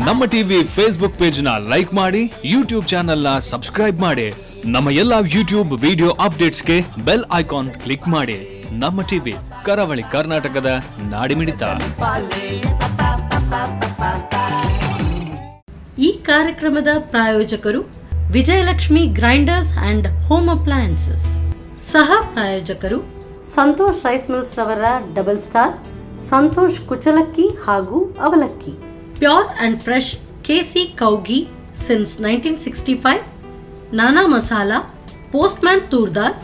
ನಮ್ಮ TV Facebook page ನ like ಮಾಡಿ, ಯೂಟ್ಯೂಬ್ ಚಾನೆಲ್ ನ ಸಬ್ಸ್ಕ್ರೈಬ್ ಮಾಡಿ. ನಮ್ಮ ಎಲ್ಲಾ ಯೂಟ್ಯೂಬ್ ವಿಡಿಯೋ ಅಪ್ಡೇಟ್ಸ್ಗೆ ಬೆಲ್ ಐಕಾನ್ ಕ್ಲಿಕ್ ಮಾಡಿ. ನಮ್ಮ ಟಿವಿ, ಕರಾವಳಿ ಕರ್ನಾಟಕದ ನಾಡಿಮಿಡಿತ. ಈ ಕಾರ್ಯಕ್ರಮದ ಪ್ರಾಯೋಜಕರು Vijayalakshmi grinders and home appliances. ಸಹ ಪ್ರಾಯೋಜಕರು ಸಂತೋಷ್ ರೈಸ್ ಮಿಲ್ಸ್ ರವರ ಡಬಲ್ ಸ್ಟಾರ್, ಸಂತೋಷ್ ಕುಚಲಕ್ಕಿ ಹಾಗೂ ಅವಲಕ್ಕಿ. Pure and fresh KC Kaugi since 1965, Nana Masala, postman toor dal,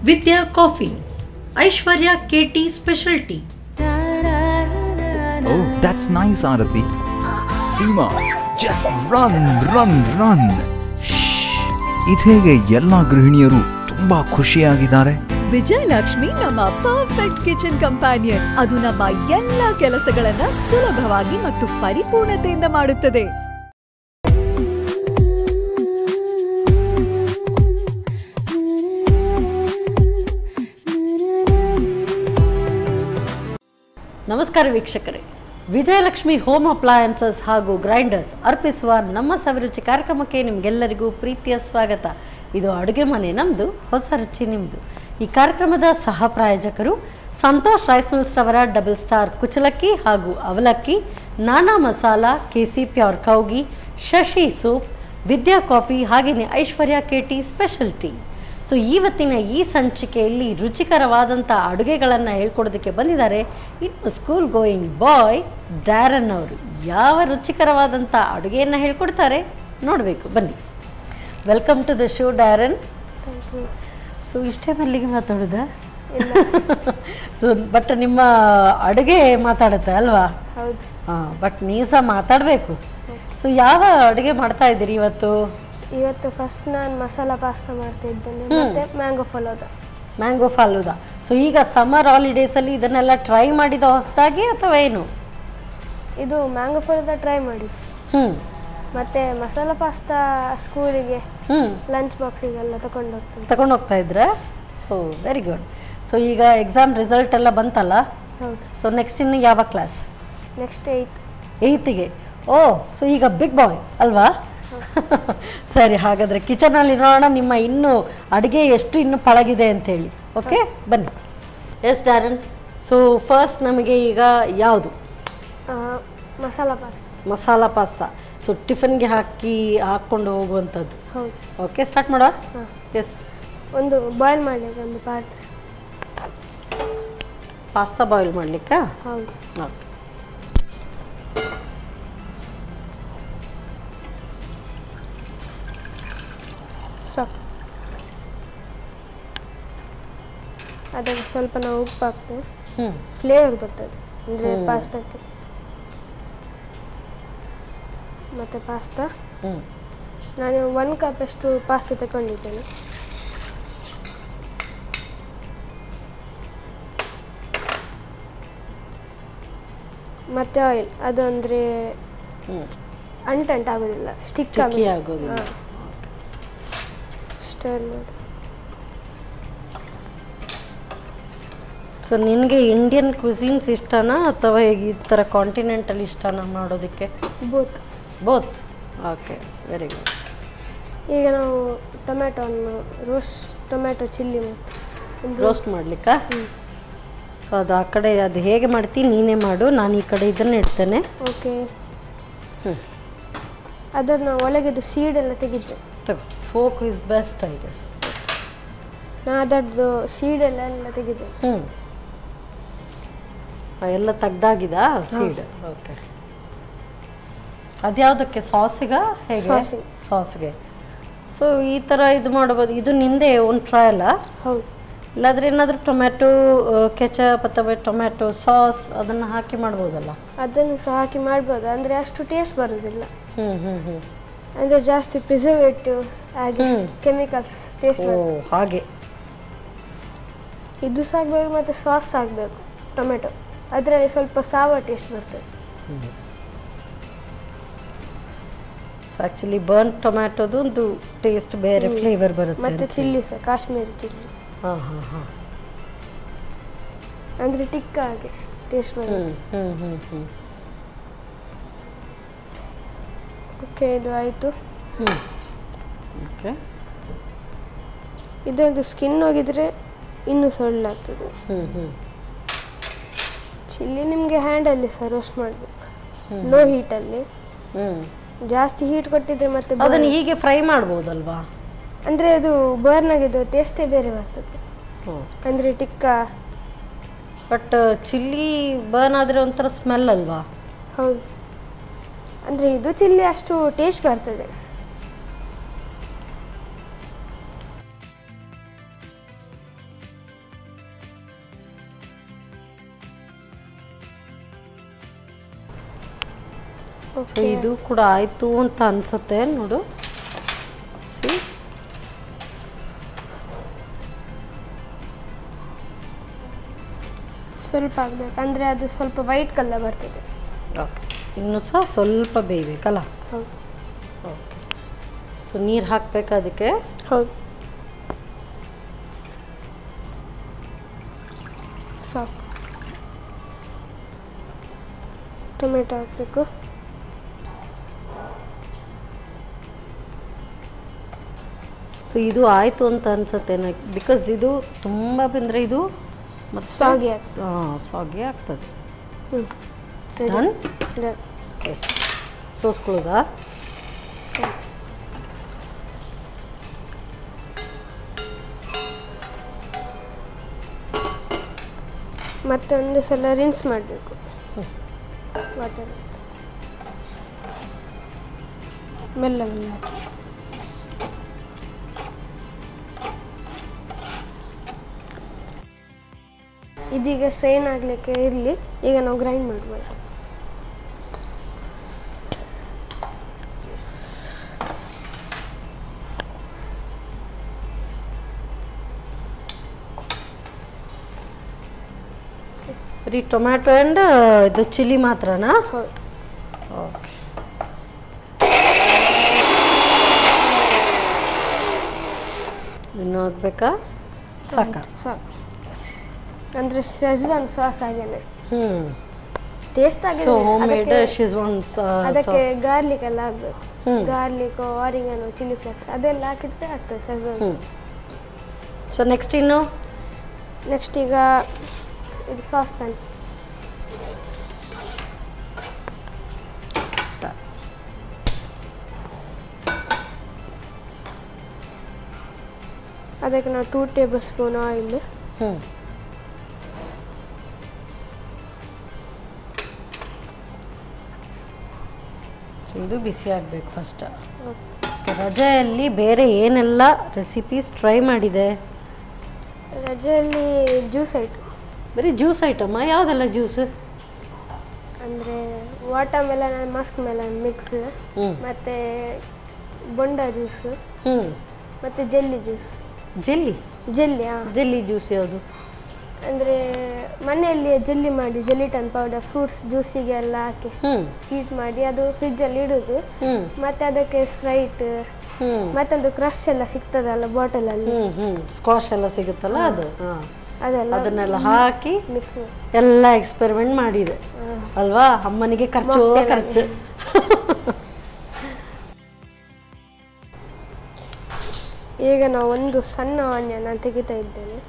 Vidya coffee, Aishwarya KT special tea. Oh, that's nice, Arati. Seema, just run. ಇದೇಗೆ ಎಲ್ಲ ಗೃಹಿಣಿಯರು ತುಂಬಾ ಖುಷಿಯಾಗಿದ್ದಾರೆ. ವಿಜಯಲಕ್ಷ್ಮಿ ನಮ್ಮ ಪರ್ಫೆಕ್ಟ್ ಕಿಚನ್ ಕಂಪ್ಯಾನಿಯನ್. ಅದು ನಮ್ಮ ಎಲ್ಲ ಕೆಲಸಗಳನ್ನ ಸುಲಭವಾಗಿ ಮತ್ತು ಪರಿಪೂರ್ಣತೆಯಿಂದ ಮಾಡುತ್ತದೆ. ನಮಸ್ಕಾರ ವೀಕ್ಷಕರೇ, ವಿಜಯಲಕ್ಷ್ಮಿ ಹೋಮ್ ಅಪ್ಲಯನ್ಸಸ್ ಹಾಗೂ ಗ್ರೈಂಡರ್ಸ್ ಅರ್ಪಿಸುವ ನಮ್ಮ ಸವಿರುಚಿ ಕಾರ್ಯಕ್ರಮಕ್ಕೆ ನಿಮಗೆಲ್ಲರಿಗೂ ಪ್ರೀತಿಯ ಸ್ವಾಗತ. ಇದು ಅಡುಗೆ ಮನೆ ನಮ್ಮದು, ಹೊಸ ರುಚಿ ನಿಮ್ಮದು. ಈ ಕಾರ್ಯಕ್ರಮದ ಸಹ ಪ್ರಾಯೋಜಕರು ಸಂತೋಷ್ ರೈಸ್ ಮಿಲ್ಸ್ ರವರ ಡಬಲ್ ಸ್ಟಾರ್ ಕುಚಲಕ್ಕಿ ಹಾಗೂ ಅವಲಕ್ಕಿ, Nana Masala, KC pure ಕೌಗಿ, Shashi soup, Vidya coffee, ಹಾಗೆಯೇ Aishwarya KT special tea. So ಇವತ್ತಿನ ಈ ಸಂಚಿಕೆಯಲ್ಲಿ ರುಚಿಕರವಾದಂಥ ಅಡುಗೆಗಳನ್ನು ಹೇಳ್ಕೊಡೋದಕ್ಕೆ ಬಂದಿದ್ದಾರೆ ಇನ್ನು ಸ್ಕೂಲ್ ಗೋಯಿಂಗ್ ಬಾಯ್ ಡ್ಯಾರನ್ ಅವರು. ಯಾವ ರುಚಿಕರವಾದಂಥ ಅಡುಗೆಯನ್ನು ಹೇಳ್ಕೊಡ್ತಾರೆ ನೋಡಬೇಕು, ಬನ್ನಿ. Welcome to the show Darren. So ಇಷ್ಟೇ ಮಲ್ಲಿಗೆ ಮಾತಾಡೋದಾ? ಸೊ ಬಟ್ ನಿಮ್ಮ ಅಡುಗೆ ಮಾತಾಡುತ್ತೆ ಅಲ್ವಾ? ಹೌದು. ಹಾಂ, ಬಟ್ ನೀವು ಸಹ ಮಾತಾಡಬೇಕು. ಸೊ ಯಾವ ಅಡುಗೆ ಮಾಡ್ತಾ ಇದ್ದೀರಿ ಇವತ್ತು? ಇವತ್ತು ಫಸ್ಟ್ ನಾನು ಮಸಾಲ ಪಾಸ್ತಾ ಮಾಡ್ತಾ ಇದ್ದೇನೆ, ಮತ್ತೆ ಮ್ಯಾಂಗೋ ಫಲೂದಾ. ಸೊ ಈಗ ಸಮ್ಮರ್ ಹಾಲಿಡೇಸಲ್ಲಿ ಇದನ್ನೆಲ್ಲ ಟ್ರೈ ಮಾಡಿದ ಹೊಸದಾಗಿ ಅಥವಾ ಏನು? ಇದು ಮ್ಯಾಂಗೋ ಫಲೂದಾ ಟ್ರೈ ಮಾಡಿ, ಮತ್ತೆ ಮಸಾಲ ಪಾಸ್ತಾ ಸ್ಕೂಲಿಗೆ ಲಂಚ್ ಬಾಕ್ಸಿಗೆಲ್ಲ ತಗೊಂಡು ಹೋಗ್ತಾ ಇದ್ರೆ? ಓ, ವೆರಿ ಗುಡ್. ಸೊ ಈಗ ಎಕ್ಸಾಮ್ ರಿಸಲ್ಟ್ ಎಲ್ಲ ಬಂತಲ್ಲ? ಹೌದು. ಸೊ ನೆಕ್ಸ್ಟ್ ಇನ್ನು ಯಾವ ಕ್ಲಾಸ್? Next 8th. ಓ, ಸೊ ಈಗ ಬಿಗ್ ಬಾಯ್ ಅಲ್ವಾ? ಸರಿ, ಹಾಗಾದರೆ ಕಿಚನಲ್ಲಿ ನೋಡೋಣ ನಿಮ್ಮ ಇನ್ನೂ ಅಡುಗೆ ಎಷ್ಟು ಇನ್ನೂ ಪಳಗಿದೆ ಅಂತೇಳಿ. ಓಕೆ, ಬನ್ನಿ. ಎಸ್ ಡ್ಯಾರನ್, ಸೊ ಫಸ್ಟ್ ನಮಗೆ ಈಗ ಯಾವುದು? ಮಸಾಲ ಪಾಸ್ತಾ. ಸೊ ಟಿಫನ್ಗೆ ಹಾಕ್ಕೊಂಡು ಹೋಗುವಂಥದ್ದು. ಹೌದು. ಓಕೆ, ಸ್ಟಾರ್ಟ್ ಮಾಡುವ. ಎಸ್. ಒಂದು ಬಾಯ್ಲ್ ಮಾಡಲಿಕ್ಕೆ ಒಂದು ಪಾತ್ರೆ. ಪಾಸ್ತಾ ಬಾಯ್ಲ್ ಮಾಡಲಿಕ್ಕಾ? ಹೌದು. ಓಕೆ. ಅದಕ್ಕೆ ಸ್ವಲ್ಪ ನಾವು ಉಪ್ಪು ಹಾಕ್ತೇವೆ, ಫ್ಲೇವರ್ ಬರ್ತದೆ ಅಂದರೆ ಪಾಸ್ತಾಕ್ಕೆ. ಮತ್ತು ಪಾಸ್ತಾ ನಾನು 1 ಕಪ್ ಅಷ್ಟು ಪಾಸ್ತಾ ತಗೊಂಡಿದ್ದೇನೆ. ಮತ್ತು ಆಯಿಲ್, ಅದು ಅಂದರೆ ಅಂಟಾಗೋದಿಲ್ಲ, ಸ್ಟಿಕ್ ಆಗೋದಿಲ್ಲ. ಸ್ಟರ್ ಮಾಡಿ. ಸೊ ನಿನಗೆ ಇಂಡಿಯನ್ ಕ್ವಿಸಿನ್ಸ್ ಇಷ್ಟನಾ ಅಥವಾ ಈ ಥರ ಕಾಂಟಿನೆಂಟಲ್ ಇಷ್ಟನಾ ಮಾಡೋದಕ್ಕೆ? ಬೋತ್. Okay, very good. ಈಗ ನಾವು ಟೊಮ್ಯಾಟೊ ಚಿಲ್ಲಿ ರೋಸ್ಟ್ ಮಾಡಲಿಕ್ಕಾ? ಸೊ ಅದು ಆ ಕಡೆ ಅದು ಹೇಗೆ ಮಾಡ್ತೀನಿ ನೀನೇ ಮಾಡು, ನಾನು ಈ ಕಡೆ ಇದನ್ನು ಇಡ್ತೇನೆ. ಓಕೆ. ಅದನ್ನು ಒಳಗಿದ್ದು ಸೀಡೆಲ್ಲ ತೆಗಿದ್ದೆ. Fork is best, I guess. ನಾನು ಅದರದ್ದು ಸೀಡೆಲ್ಲ ತೆಗಿದ್ದೆ. ಎಲ್ಲ ತೆಗ್ದಾಗಿದಾ ಸೀಡ್? ಓಕೆ. ಅದ್ಯಾವುದಕ್ಕೆ? ಸಾಸಿಗೆ? ಹೇಗೆ? ಸಾಸ್ಗೆ. ಸೊ ಈ ಥರ ಇದು ಮಾಡ್ಬೋದು. ಇದು ನಿಂದೆ ಒಂದು ಟ್ರಯಲ್ಲ? ಹೌದು. ಇಲ್ಲಾಂದ್ರೆ ಏನಾದರೂ ಟೊಮ್ಯಾಟೊ ಕೆಚಪ್ ಅಥವಾ ಟೊಮ್ಯಾಟೊ ಸಾಸ್ ಅದನ್ನು ಹಾಕಿ ಮಾಡ್ಬೋದಲ್ಲ? ಅದನ್ನು ಸಹ ಹಾಕಿ ಮಾಡ್ಬೋದು, ಅಂದರೆ ಅಷ್ಟು ಟೇಸ್ಟ್ ಬರೋದಿಲ್ಲ. ಅಂದರೆ ಜಾಸ್ತಿ ಪ್ರಿಸರ್ವೇಟಿವ್ ಆಗಿ ಕೆಮಿಕಲ್ಸ್ ಟೇಸ್ಟ್. ಹಾಗೆ. ಇದು ಸಹ ಆಗಬೇಕು ಮತ್ತು ಸಾಸ್ ಆಗಬೇಕು ಟೊಮೆಟೊ, ಅದರಲ್ಲಿ ಸ್ವಲ್ಪ ಸಾವ ಟೇಸ್ಟ್ ಬರ್ತದೆ. ಆ್ಯಕ್ಚುಲಿ ಬರ್ನ್ ಟೊಮ್ಯಾಟೊದು ಒಂದು ಟೇಸ್ಟ್ ಬೇರೆ ಫ್ಲೇವರ್ ಬರುತ್ತೆ. ಮತ್ತು ಚಿಲ್ಲಿ ಸಹ ಕಾಶ್ಮೀರಿ ಚಿಲ್ಲಿ. ಹಾಂ. ಅಂದರೆ ಟಿಕ್ಕ ಹಾಗೆ ಟೇಸ್ಟ್ ಬರುತ್ತೆ. ಓಕೆ, ಇದು ಆಯಿತು. ಓಕೆ, ಇದೊಂದು ಸ್ಕಿನ್ ಹೋಗಿದ್ರೆ ಇನ್ನೂ ಸೊಳ್ಳಾಗ್ತದೆ. ಚಿಲ್ಲಿ ನಿಮಗೆ ಹ್ಯಾಂಡಲ್ಲಿ ಸಹ ರೋಸ್ಟ್ ಮಾಡಬೇಕು, ಲೋ ಹೀಟಲ್ಲಿ. ಜಾಸ್ತಿ ಹೀಟ್ ಕೊಟ್ಟಿದ್ರೆ ಮತ್ತೆ ಅದನ್ನು ಹೀಗೆ ಫ್ರೈ ಮಾಡ್ಬೋದಲ್ವಾ? ಅಂದರೆ ಅದು ಬರ್ನ್ ಆಗಿದ್ದು ಟೇಸ್ಟೇ ಬೇರೆ ಬರ್ತದೆ. ಅಂದರೆ ಟಿಕ್ಕಾ. ಬಟ್ ಚಿಲ್ಲಿ ಬರ್ನ್ ಆದರೆ ಒಂಥರ ಸ್ಮೆಲ್ ಅಲ್ವಾ? ಹೌದು, ಅಂದರೆ ಇದು ಚಿಲ್ಲಿ ಅಷ್ಟು ಟೇಸ್ಟ್ ಬರ್ತದೆ. ಸೊ ಇದು ಕೂಡ ಆಯಿತು ಅಂತ ಅನಿಸುತ್ತೆ. ನೋಡು, ಸ್ವಲ್ಪ ಆಗಬೇಕು, ಅಂದರೆ ಅದು ಸ್ವಲ್ಪ ವೈಟ್ ಕಲರ್ ಬರ್ತದೆ. ಓಕೆ, ಇನ್ನೂ ಸಹ ಸ್ವಲ್ಪ ಬೇಯಬೇಕಲ್ಲ? ಹೌದು. ಓಕೆ, ಸೊ ನೀರು ಹಾಕಬೇಕಾ ಅದಕ್ಕೆ? ಹೌದು, ಸಾಕು. ಟೊಮೆಟೊ ಹಾಕಬೇಕು. ಸೊ ಇದು ಆಯಿತು ಅಂತ ಅನಿಸುತ್ತೆ, ಬಿಕಾಸ್ ಇದು ತುಂಬ ಬಂದರೆ ಇದು ಮತ್ತು ಸಾಗಿ ಸಾಗಿ ಆಗ್ತದೆ. ಡನ್. ಸೋಸ್ಕೊಳ್ಳೋದಾ? ಮತ್ತೆ ಒಂದು ಸಲ ರಿನ್ಸ್ ಮಾಡಬೇಕು ವಾಟರ್. ಮೆಲ್ಲ ಮೆಲ್ಲ. ಇದೀಗ ಸ್ಟ್ರೈನ್ ಆಗಲಿಕ್ಕೆ ಇರಲಿ. ಈಗ ನಾವು ಗ್ರೈಂಡ್ ಮಾಡ್ಬೋದು. ಬರೀ ಟೊಮ್ಯಾಟೊ ಆ್ಯಂಡ್ ಇದು ಚಿಲ್ಲಿ ಮಾತ್ರನಾ? ಹೌದು. ಓಕೆ, ಇನ್ನೂ ಹಾಕ್ಬೇಕಾ? ಸಾಕಾ? ಸಾಕು. ಅಂದರೆ ಶೆಜ್ವಾನ್ ಸಾಸ್ ಆಗೇನೆ ಟೇಸ್ಟ್ ಆಗಿದೆ. ಸೊ ಹೋಮ್ ಮೇಡ್ ಶೆಜ್ವಾನ್ ಅದಕ್ಕೆ ಗಾರ್ಲಿಕ್ ಎಲ್ಲ ಹಾಕ್ಬೇಕು. ಗಾರ್ಲಿಕ್, ಆರಿಗನೋ, ಚಿಲ್ಲಿ ಫ್ಲೇಕ್ಸ್ ಅದೆಲ್ಲ ಹಾಕಿದ್ರೆ ಆಗ್ತದೆ ಶೆಜ್ವಾನ್ ಸಾಸ್. ಸೊ ನೆಕ್ಸ್ಟ್ ಇನ್ನು ನೆಕ್ಸ್ಟ್ ಈಗ ಇದು ಸಾಸ್ ಪ್ಯಾನ್. ಅದಕ್ಕೆ ನಾವು 2 ಟೇಬಲ್ ಸ್ಪೂನ್ ಆಯಿಲ್. ಇದು ಬಿಸಿ ಆಗಬೇಕು ಫಸ್ಟ್. ರಜೆಯಲ್ಲಿ ಬೇರೆ ಏನೆಲ್ಲ ರೆಸಿಪೀಸ್ ಟ್ರೈ ಮಾಡಿದೆ? ರಜೆಯಲ್ಲಿ ಜ್ಯೂಸ್ ಐಟಮ್. ಬರೀ ಜ್ಯೂಸ್ ಐಟಮಾ? ಯಾವುದೆಲ್ಲ ಜ್ಯೂಸ್? ಅಂದರೆ water melon, Musk melon mix, ಮತ್ತು ಬೊಂಡ ಜ್ಯೂಸ್, ಮತ್ತು jelly juice. Jelly? Jelly juice ಯಾವುದು? ಅಂದರೆ ಮನೆಯಲ್ಲಿ ಜೆಲ್ಲಿ ಮಾಡಿ, ಜೆಲಿಟನ್ ಪೌಡರ್ ಫ್ರೂಟ್ಸ್ ಜ್ಯೂಸಿಗೆ ಎಲ್ಲ ಹಾಕಿ ಹೀಟ್ ಮಾಡಿ ಅದು ಫ್ರಿಜ್ಜಲ್ಲಿ ಇಡೋದು. ಮತ್ತು ಅದಕ್ಕೆ ಸ್ಪ್ರೈಟ್ ಮತ್ತೊಂದು ಕ್ರಶ್ ಎಲ್ಲ ಸಿಗ್ತದಲ್ಲ ಬಾಟಲಲ್ಲಿ, ಸ್ಕ್ವಾಶ್ ಎಲ್ಲ ಸಿಗುತ್ತಲ್ಲ ಅದು, ಅದನ್ನೆಲ್ಲ ಹಾಕಿ ಮಿಕ್ಸ್ ಎಲ್ಲ ಎಕ್ಸ್ಪೆರಿಮೆಂಟ್ ಮಾಡಿದೆ ಅಲ್ವಾ? ಅಮ್ಮನಿಗೆ ಖರ್ಚು. ಈಗ ನಾವು ಒಂದು ಸಣ್ಣ ಆನಿಯನ್ ತೆಗಿತಾ ಇದ್ದೇನೆ.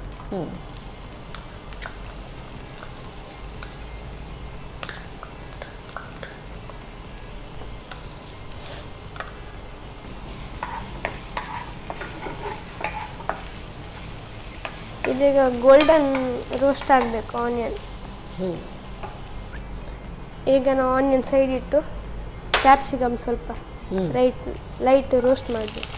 ಇದೀಗ ಗೋಲ್ಡನ್ ರೋಸ್ಟ್ ಆಗಬೇಕು ಆನಿಯನ್. ಈಗ ನಾವು ಆನಿಯನ್ ಸೈಡ್ ಇಟ್ಟು ಕ್ಯಾಪ್ಸಿಕಮ್ ಸ್ವಲ್ಪ ಲೈಟ್ ರೋಸ್ಟ್ ಮಾಡಬೇಕು.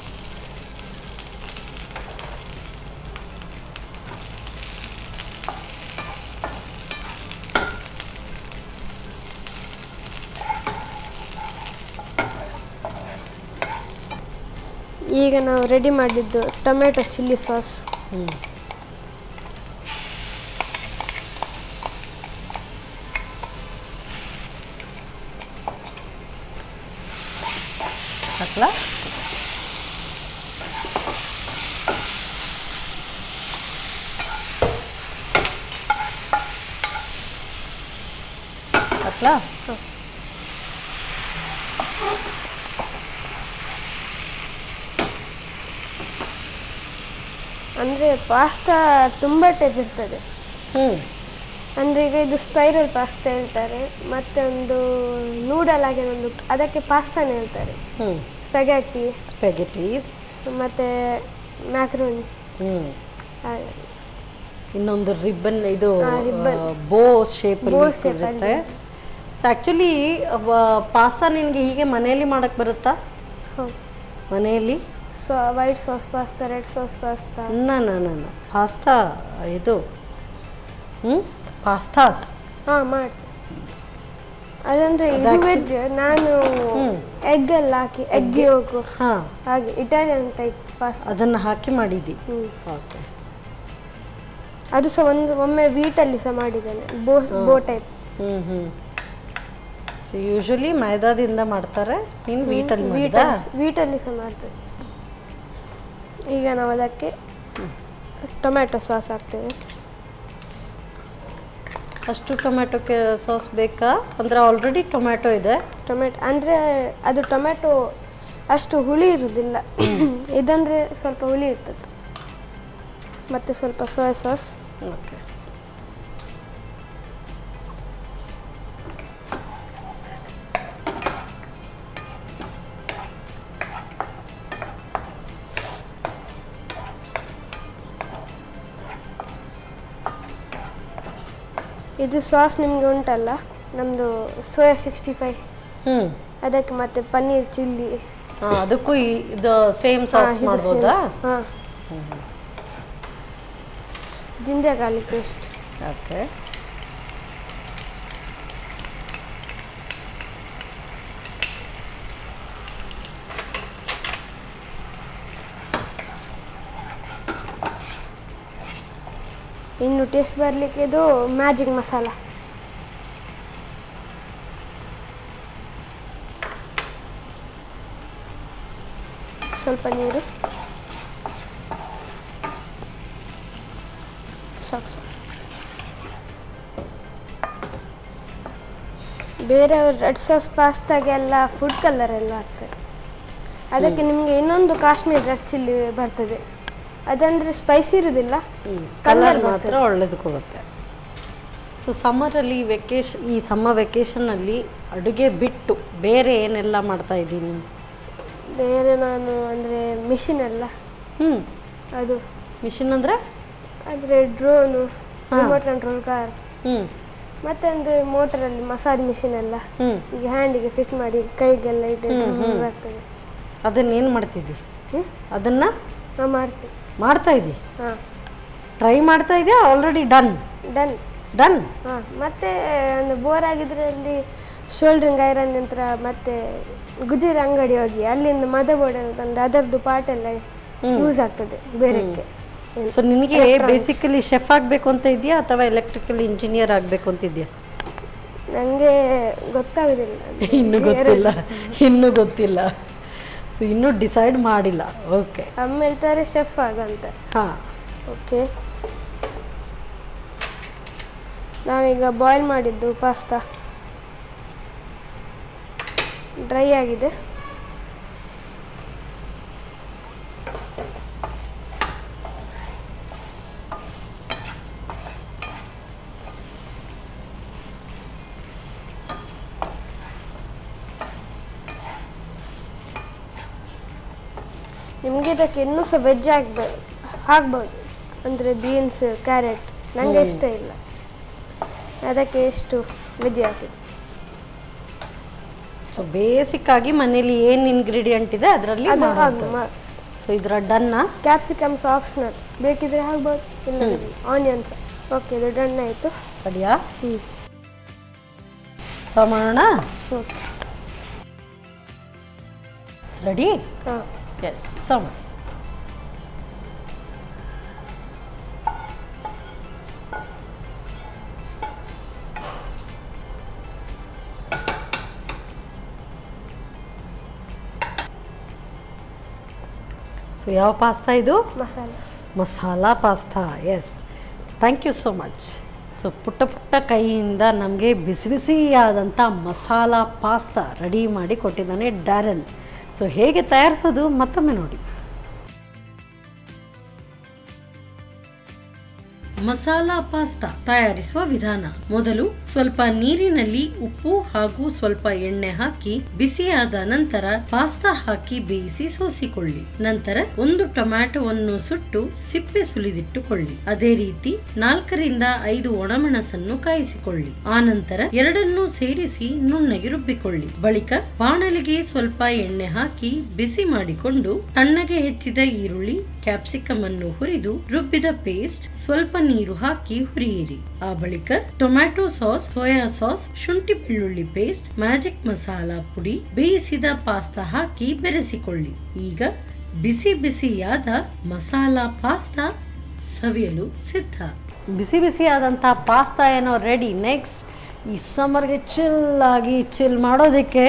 ಈಗ ನಾವು ರೆಡಿ ಮಾಡಿದ್ದು ಟೊಮೆಟೊ ಚಿಲ್ಲಿ ಸಾಸ್. ಹಾಕ್ಲಾ? ಅಂದರೆ ಪಾಸ್ತಾ ತುಂಬ ಟೈಪ್ ಇರ್ತದೆ. ಅಂದರೆ ಈಗ ಇದು ಸ್ಪೈರಲ್ ಪಾಸ್ತಾ ಹೇಳ್ತಾರೆ, ಮತ್ತು ಒಂದು ನೂಡಲ್ ಆಗಿ ಒಂದು ಅದಕ್ಕೆ ಪಾಸ್ತಾನೇ ಹೇಳ್ತಾರೆ. ಸ್ಪೆಗೆಟೀಸ್ ಮತ್ತು ಮ್ಯಾಕ್ರೋನಿ. ಇನ್ನೊಂದು ರಿಬ್ಬನ್, ಇದು ಬೋ ಶೇಪ್ ಇರುತ್ತೆ. ಆ್ಯಕ್ಚುಲಿ ಪಾಸ್ತಾ ನಿನಗೆ ಹೀಗೆ ಮನೆಯಲ್ಲಿ ಮಾಡಕ್ಕೆ ಬರುತ್ತಾ? ಮನೆಯಲ್ಲಿ white sauce pasta, red sauce pasta? ನಾನು ಪಾಸ್ತಾ ಇದು ಪಾಸ್ತಾಸ್ ಮಾಡಿ. ಅದಂದ್ರೆ ಇದು ವೆಜ್. ನಾನು ಎಗ್ ಎಲ್ಲ ಹಾಕಿ ಎಗ್ ಯೋಗು ಹಾಗೆ ಇಟಾಲಿಯನ್ ಟೈಪ್ ಪಾಸ್ತಾ ಅದನ್ನು ಹಾಕಿ ಮಾಡಿದ್ದಿ. ಓಕೆ. ಅದು ಸಹ ಒಮ್ಮೆ ವೀಟಲ್ಲಿ ಸಹ ಮಾಡಿದ್ದೇನೆ, ಬೋ ಟೈಪ್. ಯೂಶಲಿ ಮೈದಾದಿಂದ ಮಾಡ್ತಾರೆ, ನೀನು ವೀಟಲ್ಲಿ ಸಹ ಮಾಡ್ತೇವೆ. ಈಗ ನಾವು ಅದಕ್ಕೆ ಟೊಮ್ಯಾಟೊ ಸಾಸ್ ಹಾಕ್ತೇವೆ. ಅಷ್ಟು ಟೊಮ್ಯಾಟೊ ಸಾಸ್ ಬೇಕಾ? ಅಂದರೆ ಆಲ್ರೆಡಿ ಟೊಮ್ಯಾಟೊ ಇದೆ. ಅಂದರೆ ಅದು ಟೊಮ್ಯಾಟೊ ಅಷ್ಟು ಹುಳಿ ಇರುವುದಿಲ್ಲ, ಇದಂದರೆ ಸ್ವಲ್ಪ ಹುಳಿ ಇರ್ತದೆ. ಮತ್ತು ಸ್ವಲ್ಪ ಸೋಯಾ ಸಾಸ್. ಓಕೆ. ಇದು ಸಾಸ್ ನಿಮಗೆ ಉಂಟಲ್ಲ, ನಮ್ಮದು ಸೋಯಾ 65, ಅದಕ್ಕೆ ಮತ್ತೆ ಪನ್ನೀರ್ ಚಿಲ್ಲಿ, ಅದಕ್ಕೂ ಇದು ಸೇಮ್ ಸಾಸ್ ಮಾಡ್ಬೋದಾ? Ginger garlic paste. ಓಕೆ. ಇನ್ನು ಟೇಸ್ಟ್ ಬರಲಿಕ್ಕೆ ಇದು ಮ್ಯಾಜಿಕ್ ಮಸಾಲ. ಸ್ವಲ್ಪ ನೀರು ಸಾಕು. ಬೇರೆಯವರು ರೆಡ್ ಸಾಸ್ ಪಾಸ್ತಾಗೆಲ್ಲ ಫುಡ್ ಕಲರ್ ಎಲ್ಲ ಹಾಕ್ತಾರೆ. ಅದಕ್ಕೆ ನಿಮಗೆ ಇನ್ನೊಂದು ಕಾಶ್ಮೀರ್ ರೆಡ್ ಚಿಲ್ಲಿ ಬರ್ತದೆ, ಅದಂದರೆ ಸ್ಪೈಸಿ ಇರೋದಿಲ್ಲ, ಕಲರ್ ಮಾತ್ರ ಒಳ್ಳೆದಕ್ಕೋಗುತ್ತೆ. ಸೊ ಸಮ್ಮರಲ್ಲಿ ಈ ಸಮ್ಮರ್ ವೆಕೇಷನಲ್ಲಿ ಅಡುಗೆ ಬಿಟ್ಟು ಬೇರೆ ಏನೆಲ್ಲ ಮಾಡ್ತಾ ಇದ್ದೀನಿ? ಬೇರೆ ನಾನು ಅಂದರೆ ಮಿಷಿನ್ ಎಲ್ಲ. ಅದು ಮಿಷಿನ್ ಅಂದರೆ ಡ್ರೋನು, ರಿಮೋಟ್ ಕಂಟ್ರೋಲ್ ಕಾರ್, ಮತ್ತೆ ಒಂದು ಮೋಟರಲ್ಲಿ ಮಸಾಜ್ ಮಿಷಿನ್ ಎಲ್ಲ ಈಗ ಹ್ಯಾಂಡಿಗೆ ಫಿಟ್ ಮಾಡಿ ಕೈಗೆಲ್ಲ ಇಟ್ಟು ಆಗ್ತದೆ. ಅದನ್ನೇನು ಮಾಡ್ತಿದ್ದಿ? ಅದನ್ನು ಮಾಡ್ತೀವಿ. ಮಾಡ್ತಾ ಇದ್ದಿ? ಟ್ರೈ ಮಾಡ್ತಾ ಇದೆಯಾ? Already done? ಮತ್ತೆ ಒಂದು ಬೋರ್ ಆಗಿದ್ರಲ್ಲಿ ಶೋಲ್ಡ್ರಿಂಗ್ ಐರನ್ ಯಂತ್ರ ಮತ್ತೆ ಗುಜರಿ ಅಂಗಡಿ ಹೋಗಿ ಅಲ್ಲಿಂದ ಮದರ್ ಬೋರ್ಡ್ ಅಂತಂದು ಅದರದ್ದು ಪಾರ್ಟ್ ಎಲ್ಲ ಯೂಸ್ ಆಗ್ತದೆ ಬೇರೆಕ್ಕೆ. ಸೊ ನಿನಗೆ ಬೇಸಿಕಲಿ ಶೆಫ್ ಆಗಬೇಕು ಅಂತ ಇದೆಯಾ ಅಥವಾ ಎಲೆಕ್ಟ್ರಿಕಲ್ ಇಂಜಿನಿಯರ್ ಆಗಬೇಕು ಅಂತಿದ್ಯಾ? ನನಗೆ ಗೊತ್ತಾಗೋದಿಲ್ಲ. ಇನ್ನೂ ಗೊತ್ತಿಲ್ಲ. ಸೊ ಇನ್ನೂ ಡಿಸೈಡ್ ಮಾಡಿಲ್ಲ. ಓಕೆ. ಅಮ್ಮ ಹೇಳ್ತಾರೆ ಶೆಫ್ ಆಗಂತ. ಓಕೆ. ನಾವೀಗ ಬಾಯ್ಲ್ ಮಾಡಿದ್ದು ಪಾಸ್ತಾ ಡ್ರೈ ಆಗಿದೆ. ನಿಮಗೆ ಇದಕ್ಕೆ ಇನ್ನೂ ಸಹ ವೆಜ್ ಆಗ್ಬೋದು, ಅಂದರೆ ಬೀನ್ಸ್, ಕ್ಯಾರೆಟ್. ನನಗೆ ಇಷ್ಟ ಇಲ್ಲ, ಅದಕ್ಕೆ ಎಷ್ಟು ವೆಜ್ ಹಾಕಿದೆ. ಸೊ ಬೇಸಿಕ್ ಆಗಿ ಮನೇಲಿ ಏನು ಇಂಗ್ರೀಡಿಯೆಂಟ್ ಇದೆ ಅದರಲ್ಲಿ ಸೊ ಇದರ ಡನ್ನ. ಕ್ಯಾಪ್ಸಿಕಮ್ಸ್ ಆಪ್ಷನಲ್, ಬೇಕಿದ್ರೆ ಆಗ್ಬೋದು, ಇಲ್ಲ ಆನಿಯನ್ಸ್. ಓಕೆ, ಇದು ಡನ್ ಆಯಿತು. ಸರಿಯಾ? ಸೊ ಮಾಡೋಣ. Okay, ready? ಹಾಂ, ಎಸ್. ಸೊ ಸೊ ಯಾವ ಪಾಸ್ತಾ ಇದು? Masala pasta. Yes, thank you so much. So ಪುಟ್ಟ ಪುಟ್ಟ ಕೈಯಿಂದ ನಮಗೆ ಬಿಸಿ ಬಿಸಿಯಾದಂಥ ಮಸಾಲಾ ಪಾಸ್ತಾ ರೆಡಿ ಮಾಡಿ ಕೊಟ್ಟಿದ್ದಾನೆ ಡ್ಯಾರನ್. ಸೊ ಹೇಗೆ ತಯಾರಿಸೋದು ಮತ್ತೊಮ್ಮೆ ನೋಡಿ. ಮಸಾಲಾ ಪಾಸ್ತಾ ತಯಾರಿಸುವ ವಿಧಾನ. ಮೊದಲು ಸ್ವಲ್ಪ ನೀರಿನಲ್ಲಿ ಉಪ್ಪು ಹಾಗೂ ಸ್ವಲ್ಪ ಎಣ್ಣೆ ಹಾಕಿ ಬಿಸಿಯಾದ ನಂತರ ಪಾಸ್ತಾ ಹಾಕಿ ಬೇಯಿಸಿ ಸೋಸಿಕೊಳ್ಳಿ. ನಂತರ ಒಂದು ಟೊಮ್ಯಾಟೊವನ್ನು ಸುಟ್ಟು ಸಿಪ್ಪೆ ಸುಲಿದಿಟ್ಟುಕೊಳ್ಳಿ. ಅದೇ ರೀತಿ 4 ರಿಂದ 5 ಒಣಮೆಣಸನ್ನು ಕಾಯಿಸಿಕೊಳ್ಳಿ. ಆನಂತರ ಎರಡನ್ನೂ ಸೇರಿಸಿ ನುಣ್ಣಗೆ ರುಬ್ಬಿಕೊಳ್ಳಿ. ಬಳಿಕ ಬಾಣಲಿಗೆ ಸ್ವಲ್ಪ ಎಣ್ಣೆ ಹಾಕಿ ಬಿಸಿ ಮಾಡಿಕೊಂಡು ತಣ್ಣಗೆ ಹೆಚ್ಚಿದ ಈರುಳ್ಳಿ, ಕ್ಯಾಪ್ಸಿಕಮ್ ಅನ್ನು ಹುರಿದು ರುಬ್ಬಿದ ಪೇಸ್ಟ್, ಸ್ವಲ್ಪ ನೀರು ಹಾಕಿ ಹುರಿಯಿರಿ. ಆ ಬಳಿಕ ಟೊಮ್ಯಾಟೊ ಸಾಸ್, ಸೋಯಾ ಸಾಸ್, ಶುಂಠಿ ಬೆಳ್ಳುಳ್ಳಿ ಪೇಸ್ಟ್, ಮ್ಯಾಜಿಕ್ ಮಸಾಲಾ ಪುಡಿ, ಬೇಯಿಸಿದ ಪಾಸ್ತಾ ಹಾಕಿ ಬೆರೆಸಿಕೊಳ್ಳಿ. ಈಗ ಬಿಸಿ ಬಿಸಿಯಾದ ಮಸಾಲಾ ಪಾಸ್ತಾ ಸವಿಯಲು ಸಿದ್ಧ. ಬಿಸಿ ಬಿಸಿಯಾದಂತಹ ಪಾಸ್ತಾ ಏನೋ ರೆಡಿ. ನೆಕ್ಸ್ಟ್ ಈ ಸಮ್ಮರ್ಗೆ ಚಿಲ್ ಮಾಡೋದಕ್ಕೆ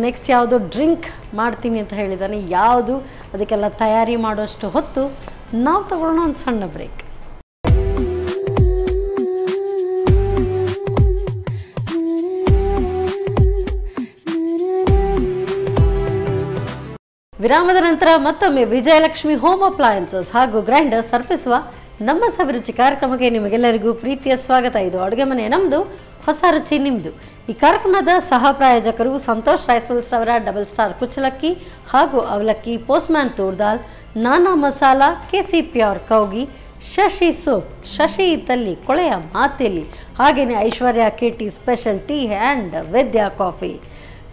ನೆಕ್ಸ್ಟ್ ಯಾವುದು ಡ್ರಿಂಕ್ ಮಾಡ್ತೀನಿ ಅಂತ ಹೇಳಿದ್ದಾನೆ. ಯಾವುದು ಅದಕ್ಕೆಲ್ಲ ತಯಾರಿ ಮಾಡೋಷ್ಟು ಹೊತ್ತು ನಾವು ತಗೊಳ್ಳೋಣ ಒಂದು ಸಣ್ಣ ಬ್ರೇಕ್. ವಿರಾಮದ ನಂತರ ಮತ್ತೊಮ್ಮೆ ವಿಜಯಲಕ್ಷ್ಮಿ ಹೋಮ್ ಅಪ್ಲಯನ್ಸಸ್ ಹಾಗೂ ಗ್ರೈಂಡರ್ಸ್ ಅರ್ಪಿಸುವ ನಮ್ಮ ಸವಿರುಚಿ ಕಾರ್ಯಕ್ರಮಕ್ಕೆ ನಿಮಗೆಲ್ಲರಿಗೂ ಪ್ರೀತಿಯ ಸ್ವಾಗತ. ಇದು ಅಡುಗೆ ಮನೆ ನಮ್ಮದು, ಹೊಸ ರುಚಿ ನಿಮ್ಮದು. ಈ ಕಾರ್ಯಕ್ರಮದ ಸಹ ಪ್ರಾಯೋಜಕರು ಸಂತೋಷ್ ರೈಸ್ ಮಿಲ್ಸ್ ಅವರ ಡಬಲ್ ಸ್ಟಾರ್ ಕುಚ್ಚಲಕ್ಕಿ ಹಾಗೂ ಅವಲಕ್ಕಿ, postman toor dal, Nana masala, KC pure ಕೌಗಿ, Shashi soap, Shashi ಇದ್ದಲ್ಲಿ ಕೊಳೆಯ ಮಾತೆಲ್ಲಿ, ಹಾಗೆಯೇ Aishwarya KT special tea and Vidya coffee.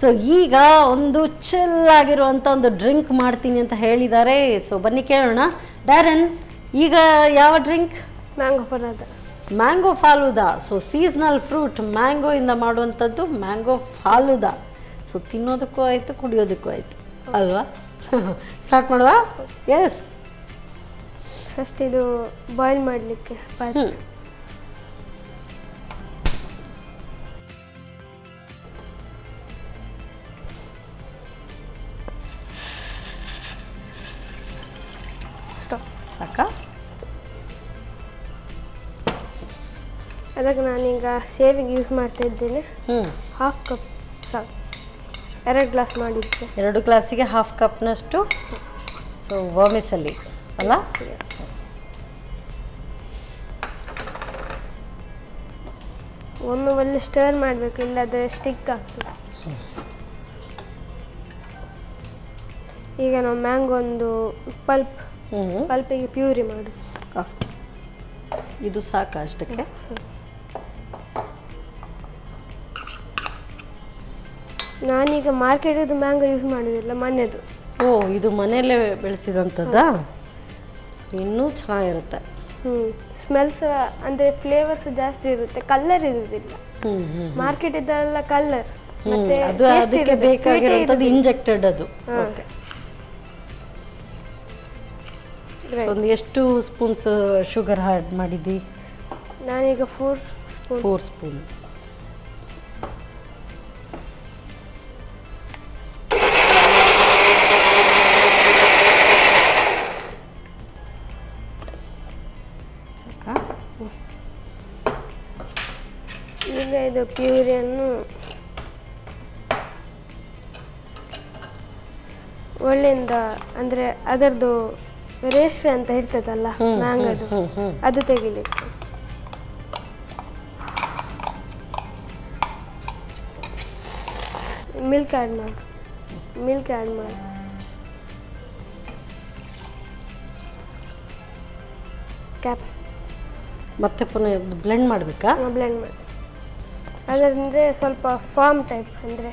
So ಈಗ ಒಂದು ಚಿಲ್ಲಾಗಿರುವಂಥ ಒಂದು ಡ್ರಿಂಕ್ ಮಾಡ್ತೀನಿ ಅಂತ ಹೇಳಿದ್ದಾರೆ. ಸೊ ಬನ್ನಿ ಕೇಳೋಣ. ಡಾರನ್, ಈಗ ಯಾವ drink? Mango falooda. Mango falooda. So seasonal fruit mango ಇಂದ ಮಾಡುವಂಥದ್ದು ಮ್ಯಾಂಗೋ ಫಾಲೂದಾ. ಸೊ ತಿನ್ನೋದಕ್ಕೂ ಆಯಿತು, ಕುಡಿಯೋದಕ್ಕೂ ಆಯಿತು ಅಲ್ವಾ? ಸ್ಟಾರ್ಟ್ ಮಾಡುವ? ಎಸ್. ಫಸ್ಟ್ ಇದು ಬಾಯ್ಲ್ ಮಾಡಲಿಕ್ಕೆ ಸಾಕಾ? ಅದಕ್ಕೆ ನಾನೀಗ ಸೇವಿಗೆ ಯೂಸ್ ಮಾಡ್ತಾ ಇದ್ದೇನೆ. ಹಾಫ್ ಕಪ್ ಸಾಕು. 2 ಗ್ಲಾಸ್ ಮಾಡಿದ್ದೆ. 2 ಗ್ಲಾಸಿಗೆ ಹಾಫ್ ಕಪ್ನಷ್ಟು. ಸೊ ವರ್ಮಿಸಲ್ಲಿ ಅಲ್ಲ? ಒಮ್ಮೆ ಒಳ್ಳೆ ಸ್ಟರ್ ಮಾಡಬೇಕು, ಇಲ್ಲದ್ರೆ ಸ್ಟಿಕ್ ಆಗ್ತದೆ. ಈಗ ನಾವು ಮ್ಯಾಂಗೋ ಒಂದು ಪಲ್ಪಿಗೆ ಪ್ಯೂರಿ ಮಾಡಿ. ಇದು ಸಾಕು ಅಷ್ಟಕ್ಕೆ? ನಾನೀಗ ಮಾರ್ಕೆಟಿದು ಮ್ಯಾಂಗೋ ಯೂಸ್ ಮಾಡೋದಿಲ್ಲ, ಮನೆಯದು. ಓ, ಇದು ಮನೆಯಲ್ಲೇ ಬೆಳೆಸಿದಂಥದ್ದಾ? ಇನ್ನೂ ಚೆನ್ನಾಗಿರುತ್ತೆ. ಸ್ಮೆಲ್ಸ್ ಅಂದರೆ ಫ್ಲೇವರ್ಸ್ ಜಾಸ್ತಿ ಇರುತ್ತೆ, ಕಲರ್ ಇರುವುದಿಲ್ಲ. ಮಾರ್ಕೆಟ್ ಇದೆಲ್ಲ ಕಲರ್, ಮತ್ತೆ ಅದು ಅದಕ್ಕೆ ಬೇಕಾಗಿರುವಂಥದ್ದು ಇಂಜೆಕ್ಟೆಡ್. ಅದು ಒಂದು ಎಷ್ಟು ಸ್ಪೂನ್ಸ್ ಶುಗರ್ ಆ್ಯಡ್ ಮಾಡಿದ್ದಿ? ನಾನೀಗ 4 ಸ್ಪೂನ್. ಈಗ ಇದು ಪ್ಯೂರಿಯನ್ನು ಒಳ್ಳೆಯಿಂದ ಅಂದರೆ ಅದರದ್ದು ರೇಷ್ಮೆ ಅಂತ ಇರ್ತದಲ್ಲ ಮ್ಯಾಂಗೋದು, ಅದು ತೆಗಿಲಿಕ್ಕೆ. ಮಿಲ್ಕ್ ಆ್ಯಡ್ ಮಾಡಿ ಕ್ಯಾಪ್ ಮತ್ತೆ ಪುನಃ ಬ್ಲೆಂಡ್ ಮಾಡಬೇಕಾ? ಬ್ಲೆಂಡ್ ಮಾಡಿ. ಅದಂದರೆ ಸ್ವಲ್ಪ ಫಾರ್ಮ್ ಟೈಪ್. ಅಂದರೆ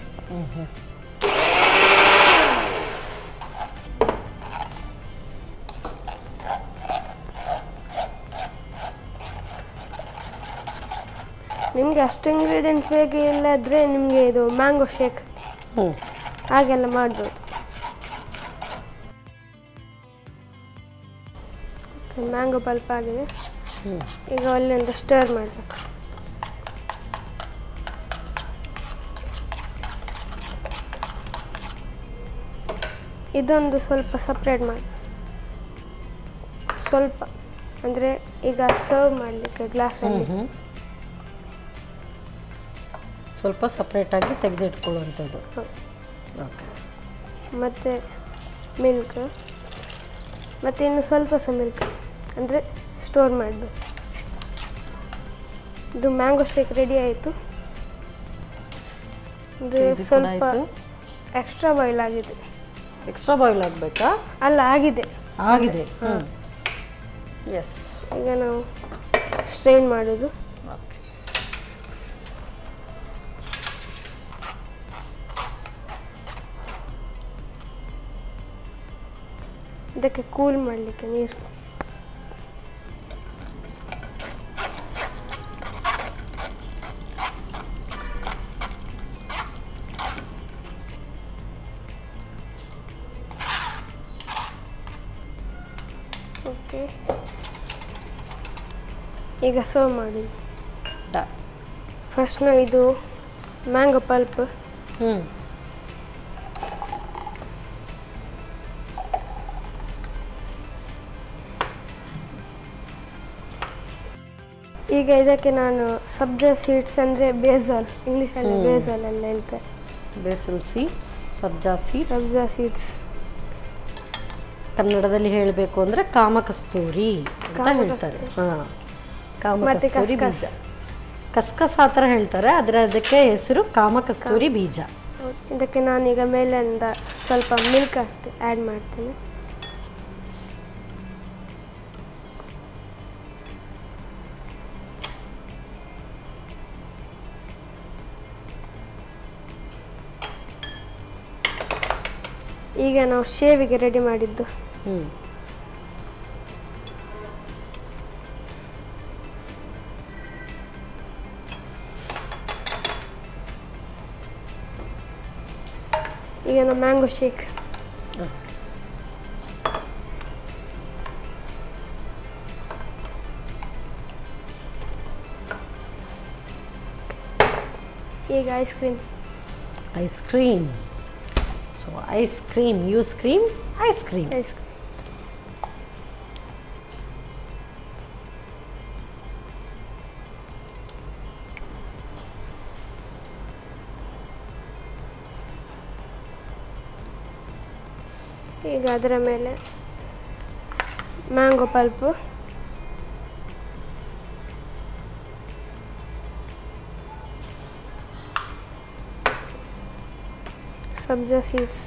ನಿಮಗೆ ಅಷ್ಟು ಇಂಗ್ರೀಡಿಯೆಂಟ್ಸ್ ಬೇಕಿಲ್ಲದ್ರೆ ನಿಮಗೆ ಇದು ಮ್ಯಾಂಗೋ ಶೇಕ್ ಹಾಗೆಲ್ಲ ಮಾಡ್ಬೋದು. ಮ್ಯಾಂಗೋ ಪಲ್ಪ್ ಆಗಿದೆ. ಈಗ ಒಳ್ಳೆಯಿಂದ ಸ್ಟರ್ ಮಾಡಬೇಕು. ಇದೊಂದು ಸ್ವಲ್ಪ ಸಪ್ರೇಟ್ ಮಾಡಿ, ಸ್ವಲ್ಪ ಅಂದರೆ ಈಗ ಸರ್ವ್ ಮಾಡಲಿಕ್ಕೆ ಗ್ಲಾಸಲ್ಲಿ ಸ್ವಲ್ಪ ಸಪ್ರೇಟಾಗಿ ತೆಗೆದಿಟ್ಕೊಳ್ಳುವಂಥದ್ದು. ಓಕೆ. ಮತ್ತು ಮಿಲ್ಕ್, ಮತ್ತು ಇನ್ನು ಸ್ವಲ್ಪ ಸಹ ಮಿಲ್ಕ್ ಅಂದರೆ ಸ್ಟೋರ್ ಮಾಡಬೇಕು. ಇದು ಮ್ಯಾಂಗೋ ಶೇಕ್ ರೆಡಿ ಆಯಿತು. ಇದು ಸ್ವಲ್ಪ ಎಕ್ಸ್ಟ್ರಾ ಬಾಯ್ಲ್ ಆಗಿದೆ. ಎಕ್ಸ್ಟ್ರಾ ಬಾಯ್ಲ್ ಆಗಬೇಕಾ? ಅಲ್ಲ, ಆಗಿದೆ. ಆಗಿದೆ. ಎಸ್. ಈಗ ನಾವು ಸ್ಟ್ರೈನ್ ಮಾಡೋದು. ಇದಕ್ಕೆ ಕೂಲ್ ಮಾಡಲಿಕ್ಕೆ ನೀರು. ಓಕೆ, ಈಗ ಸರ್ವ್ ಮಾಡಿ. ಫಸ್ಟ್ ನಾವು ಇದು ಮ್ಯಾಂಗೋ ಪಲ್ಪ್ ಈಗ ಇದಕ್ಕೆ ನಾನು ಸಬ್ಜಾ ಸೀಡ್ಸ್ ಅಂದರೆ ಬೇಸಲ್, ಇಂಗ್ಲೀಷಲ್ಲಿ ಬೇಸಲ್ ಎಲ್ಲ ಹೇಳ್ತಾರೆ. ಬೇಸಲ್ ಸೀಡ್ಸ್, ಸಬ್ಜಾ ಸೀಡ್ಸ್. ಕನ್ನಡದಲ್ಲಿ ಹೇಳಬೇಕು ಅಂದರೆ ಕಾಮಕಸ್ತೂರಿ ಅಂತ ಹೇಳ್ತಾರೆ. ಹಾಂ, ಕಾಮಕಸ್ತೂರಿ ಬೀಜ. ಕಸ್ಕಸ್ ಆ ಥರ ಹೇಳ್ತಾರೆ, ಆದರೆ ಅದಕ್ಕೆ ಹೆಸರು ಕಾಮಕಸ್ತೂರಿ ಬೀಜ. ಇದಕ್ಕೆ ನಾನೀಗ ಮೇಲಿಂದ ಸ್ವಲ್ಪ ಮಿಲ್ಕ್ ಆ್ಯಡ್ ಮಾಡ್ತೀನಿ. ಈಗ ನಾವು ಶೇವಿಗೆ ರೆಡಿ ಮಾಡಿದ್ದು. ಈಗ ನಾವು ಮ್ಯಾಂಗೋ ಶೇಕ್. ಈಗ ice cream. So ice cream, use cream, ice cream. ಈಗ ಅದರ ಮೇಲೆ ಮ್ಯಾಂಗೋ ಪಲ್ಪು, ಸಬ್ಜಾ ಸೀಡ್ಸ್,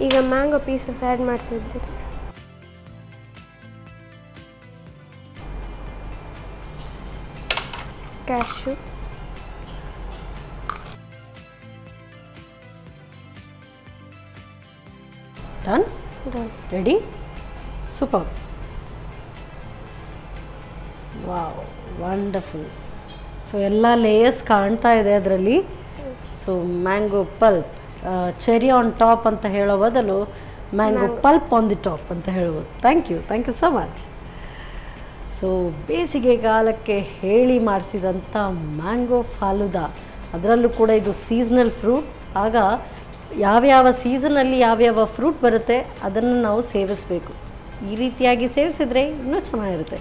ಈಗ ಮ್ಯಾಂಗೋ ಪೀಸಸ್ ಆ್ಯಡ್ ಮಾಡ್ತಿದ್ದೀನಿ. Cashew, done. Ready. Super. Wow, wonderful. So ಎಲ್ಲ ಲೇಯರ್ಸ್ ಕಾಣ್ತಾ ಇದೆ ಅದರಲ್ಲಿ. So mango pulp, cherry on top ಅಂತ ಹೇಳೋ ಬದಲು mango pulp on the top ಅಂತ ಹೇಳ್ಬೋದು. Thank you so much. So ಬೇಸಿಗೆ ಕಾಲಕ್ಕೆ ಹೇಳಿ ಮಾಡಿಸಿದಂಥ ಮ್ಯಾಂಗೋ ಫಾಲುದಾ, ಅದರಲ್ಲೂ ಕೂಡ ಇದು ಸೀಸನಲ್ ಫ್ರೂಟ್. ಆಗ ಯಾವ್ಯಾವ ಸೀಸನಲ್ಲಿ ಯಾವ್ಯಾವ ಫ್ರೂಟ್ ಬರುತ್ತೆ ಅದನ್ನು ನಾವು ಸೇವಿಸಬೇಕು. ಈ ರೀತಿಯಾಗಿ ಸೇವಿಸಿದರೆ ಇನ್ನೂ ಚೆನ್ನಾಗಿರುತ್ತೆ.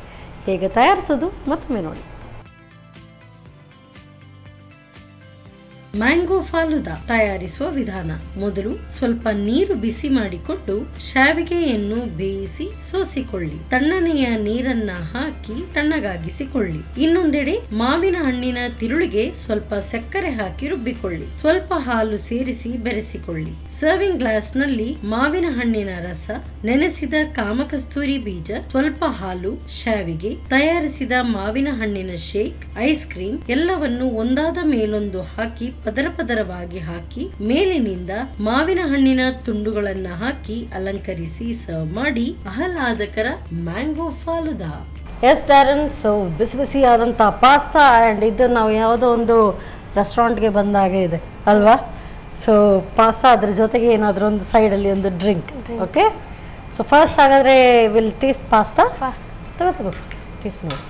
ಹೇಗೆ ತಯಾರಿಸೋದು ಮತ್ತೊಮ್ಮೆ ನೋಡಿ. ಮ್ಯಾಂಗೋ ಫಾಲುದಾ ತಯಾರಿಸುವ ವಿಧಾನ. ಮೊದಲು ಸ್ವಲ್ಪ ನೀರು ಬಿಸಿ ಮಾಡಿಕೊಂಡು ಶಾವಿಗೆಯನ್ನು ಬೇಯಿಸಿ ಸೋಸಿಕೊಳ್ಳಿ. ತಣ್ಣನೆಯ ನೀರನ್ನ ಹಾಕಿ ತಣ್ಣಗಾಗಿಸಿಕೊಳ್ಳಿ. ಇನ್ನೊಂದೆಡೆ ಮಾವಿನ ಹಣ್ಣಿನ ತಿರುಳಿಗೆ ಸ್ವಲ್ಪ ಸಕ್ಕರೆ ಹಾಕಿ ರುಬ್ಬಿಕೊಳ್ಳಿ. ಸ್ವಲ್ಪ ಹಾಲು ಸೇರಿಸಿ ಬೆರೆಸಿಕೊಳ್ಳಿ. ಸರ್ವಿಂಗ್ ಗ್ಲಾಸ್ ನಲ್ಲಿ ಮಾವಿನ ಹಣ್ಣಿನ ರಸ, ನೆನೆಸಿದ ಕಾಮಕಸ್ತೂರಿ ಬೀಜ, ಸ್ವಲ್ಪ ಹಾಲು, ಶಾವಿಗೆ, ತಯಾರಿಸಿದ ಮಾವಿನ ಹಣ್ಣಿನ ಶೇಕ್, ಐಸ್ ಕ್ರೀಮ್ ಎಲ್ಲವನ್ನು ಒಂದಾದ ಮೇಲೊಂದು ಹಾಕಿ ಪದರವಾಗಿ ಹಾಕಿ ಮೇಲಿನಿಂದ ಮಾವಿನ ಹಣ್ಣಿನ ತುಂಡುಗಳನ್ನ ಹಾಕಿ ಅಲಂಕರಿಸಿ ಸರ್ವ್ ಮಾಡಿ ಆಹ್ಲಾದಕರ mango falooda. Yes Darren, so ಬಿಸಿ ಬಿಸಿ ಆದಂಥ ಪಾಸ್ತಾ ಆ್ಯಂಡ್ ಇದು ನಾವು ಯಾವುದೋ ಒಂದು ರೆಸ್ಟೋರೆಂಟ್ಗೆ ಬಂದಾಗೆ ಇದೆ ಅಲ್ವಾ? ಸೊ ಪಾಸ್ತಾ ಅದ್ರ ಜೊತೆಗೆ ಏನಾದರೂ ಒಂದು ಸೈಡಲ್ಲಿ ಒಂದು ಡ್ರಿಂಕ್. ಓಕೆ, ಸೊ ಫಸ್ಟ್ ಹಾಗಾದರೆ ವಿಲ್ ಟೇಸ್ಟ್ ಪಾಸ್ತಾ. ತಗೋ ಟೇಸ್ಟ್ ನೋಡಿ.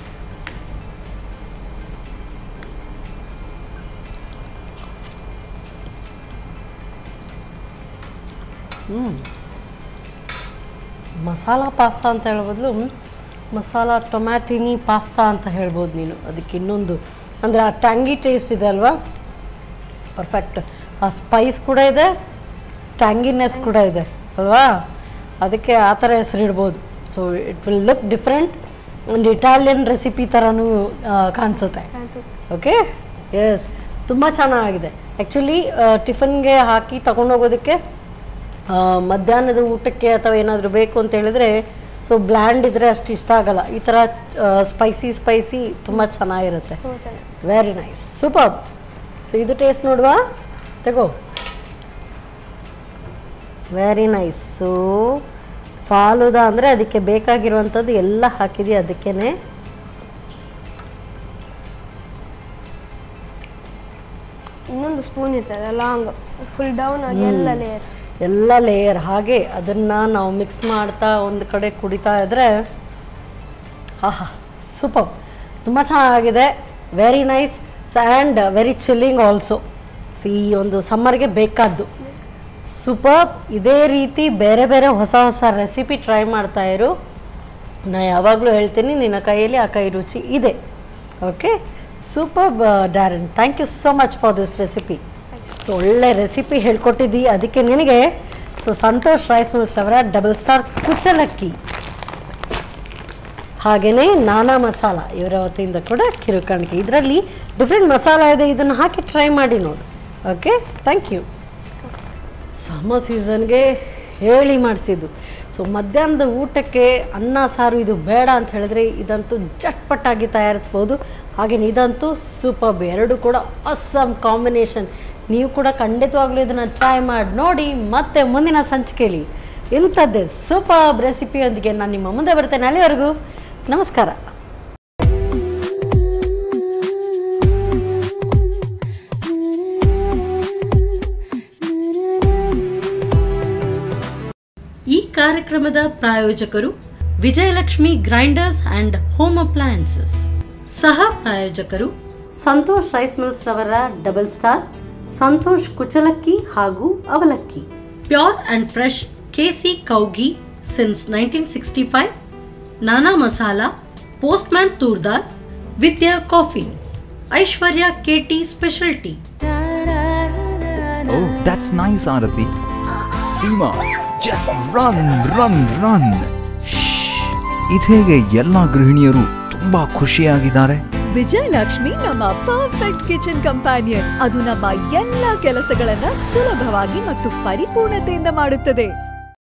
ಮಸಾಲ ಪಾಸ್ತಾ ಅಂತ ಹೇಳ್ಬೋದು, ಮಸಾಲ ಟೊಮ್ಯಾಟಿನಿ ಪಾಸ್ತಾ ಅಂತ ಹೇಳ್ಬೋದು ನೀನು. ಅದಕ್ಕೆ ಇನ್ನೊಂದು ಅಂದರೆ ಆ ಟ್ಯಾಂಗಿ ಟೇಸ್ಟ್ ಇದೆ ಅಲ್ವಾ, ಪರ್ಫೆಕ್ಟ್. ಆ ಸ್ಪೈಸ್ ಕೂಡ ಇದೆ, ಟ್ಯಾಂಗಿನೆಸ್ ಕೂಡ ಇದೆ ಅಲ್ವಾ, ಅದಕ್ಕೆ ಆ ಥರ ಹೆಸರಿಡ್ಬೋದು. So it will look different, ಒಂದು ಇಟಾಲಿಯನ್ ರೆಸಿಪಿ ಥರನೂ ಕಾಣಿಸುತ್ತೆ. ಓಕೆ, ಎಸ್, ತುಂಬ ಚೆನ್ನಾಗಿದೆ. ಆ್ಯಕ್ಚುಲಿ ಟಿಫನ್ಗೆ ಹಾಕಿ ತೊಗೊಂಡೋಗೋದಕ್ಕೆ, ಮಧ್ಯಾಹ್ನದ ಊಟಕ್ಕೆ ಅಥವಾ ಏನಾದರೂ ಬೇಕು ಅಂತ ಹೇಳಿದ್ರೆ, ಸೊ ಬ್ಲ್ಯಾಂಡ್ ಇದ್ದರೆ ಅಷ್ಟು ಇಷ್ಟ ಆಗಲ್ಲ. ಈ ಥರ ಸ್ಪೈಸಿ ತುಂಬ ಚೆನ್ನಾಗಿರುತ್ತೆ. Very nice, super. ಸೊ ಇದು ಟೇಸ್ಟ್ ನೋಡುವ, ತಗೋ. Very nice. ಸೊ ಫಾಲೂದಾ ಅಂದರೆ ಅದಕ್ಕೆ ಬೇಕಾಗಿರುವಂಥದ್ದು ಎಲ್ಲ ಹಾಕಿದೀವಿ, ಅದಕ್ಕೇ. ಇನ್ನೊಂದು ಸ್ಪೂನ್ ಇರ್ತದೆ ಲಾಂಗ್, ಫುಲ್ ಡೌನ್ ಆಗಿ ಎಲ್ಲ ಲೇಯರ್ ಹಾಗೆ ಅದನ್ನು ನಾವು ಮಿಕ್ಸ್ ಮಾಡ್ತಾ ಒಂದು ಕಡೆ ಕುಡಿತಾ ಇದ್ದರೆ ಆಹಾ, ಸೂಪರ್, ತುಂಬ ಚೆನ್ನಾಗಿದೆ. Very nice and very chilling also. ಈ ಒಂದು ಸಮ್ಮರ್ಗೆ ಬೇಕಾದ್ದು. ಸೂಪರ್. ಇದೇ ರೀತಿ ಬೇರೆ ಬೇರೆ ಹೊಸ ಹೊಸ ರೆಸಿಪಿ ಟ್ರೈ ಮಾಡ್ತಾ ಇರು. ನಾ ಯಾವಾಗಲೂ ಹೇಳ್ತೀನಿ, ನಿನ್ನ ಕೈಯಲ್ಲಿ ಆ ಕೈ ರುಚಿ ಇದೆ. Okay, super Darren, thank you so much for this recipe. So ಒಳ್ಳೆ ರೆಸಿಪಿ ಹೇಳ್ಕೊಟ್ಟಿದ್ದಿ, ಅದಕ್ಕೆ ನಿನಗೆ ಸೊ ಸಂತೋಷ್ ರೈಸ್ ಮಿಲ್ಸ್ ಅವರ ಡಬಲ್ ಸ್ಟಾರ್ ಕುಚ್ಚಲಕ್ಕಿ ಹಾಗೆಯೇ ನಾನಾ ಮಸಾಲ ಇವರ ವತಿಯಿಂದ ಕೂಡ ಕಿರುಕಾಣಿಕೆ. ಇದರಲ್ಲಿ ಡಿಫ್ರೆಂಟ್ ಮಸಾಲ ಇದೆ, ಇದನ್ನು ಹಾಕಿ ಟ್ರೈ ಮಾಡಿ ನೋಡು. Okay, thank you. ಸಮ್ಮರ್ ಸೀಸನ್ಗೆ ಹೇಳಿ ಮಾಡಿಸಿದ್ದು. ಸೊ ಮಧ್ಯಾಹ್ನದ ಊಟಕ್ಕೆ ಅನ್ನ ಸಾರು ಇದು ಬೇಡ ಅಂತ ಹೇಳಿದ್ರೆ ಇದಂತೂ ಜಟ್ಪಟ್ಟಾಗಿ ತಯಾರಿಸ್ಬೋದು. ಹಾಗೆಯೇ ಇದಂತೂ ಸೂಪರ್, ಎರಡು ಕೂಡ ಅಸ್ಸಾಮ್ ಕಾಂಬಿನೇಷನ್. ನೀವು ಕೂಡ ಖಂಡಿತವಾಗ್ಲೂ ಇದನ್ನು ಟ್ರೈ ಮಾಡಿ ನೋಡಿ. ಮತ್ತೆ ಮುಂದಿನ ಸಂಚಿಕೆಯಲ್ಲಿ ಇಂಥದ್ದೇ ಸೂಪರ್ ರೆಸಿಪಿಯೊಂದಿಗೆ ನಾನು ನಿಮ್ಮ ಮುಂದೆ ಬರ್ತೇನೆ. ಅಲ್ಲಿವರೆಗೂ ನಮಸ್ಕಾರ. ಈ ಕಾರ್ಯಕ್ರಮದ ಪ್ರಾಯೋಜಕರು Vijayalakshmi grinders and home appliances. ಸಹ ಪ್ರಾಯೋಜಕರು ಸಂತೋಷ್ ರೈಸ್ ಮಿಲ್ಸ್ ರವರ ಡಬಲ್ ಸ್ಟಾರ್, ಸಂತೋಷ್ ಕುಚಲಕ್ಕಿ ಹಾಗೂ ಅವಲಕ್ಕಿ, ಪ್ಯೂರ್ ಆ್ಯಂಡ್ ಫ್ರೆಶ್ ಕೆಸಿ ಕೌಘಿ since 1965, Nana masala, postman toor dal, Vidya coffee, Aishwarya KT specialty. Oh, that's nice, Arati. Seema, just run, run, run. ಇದೇಗೆ ಎಲ್ಲ ಗೃಹಿಣಿಯರು ತುಂಬಾ ಖುಷಿಯಾಗಿದ್ದಾರೆ. ವಿಜಯಲಕ್ಷ್ಮಿ ನಮ್ಮ ಪರ್ಫೆಕ್ಟ್ ಕಿಚನ್ ಕಂಪ್ಯಾನಿಯನ್. ಅದು ನಮ್ಮ ಎಲ್ಲ ಕೆಲಸಗಳನ್ನ ಸುಲಭವಾಗಿ ಮತ್ತು ಪರಿಪೂರ್ಣತೆಯಿಂದ ಮಾಡುತ್ತದೆ.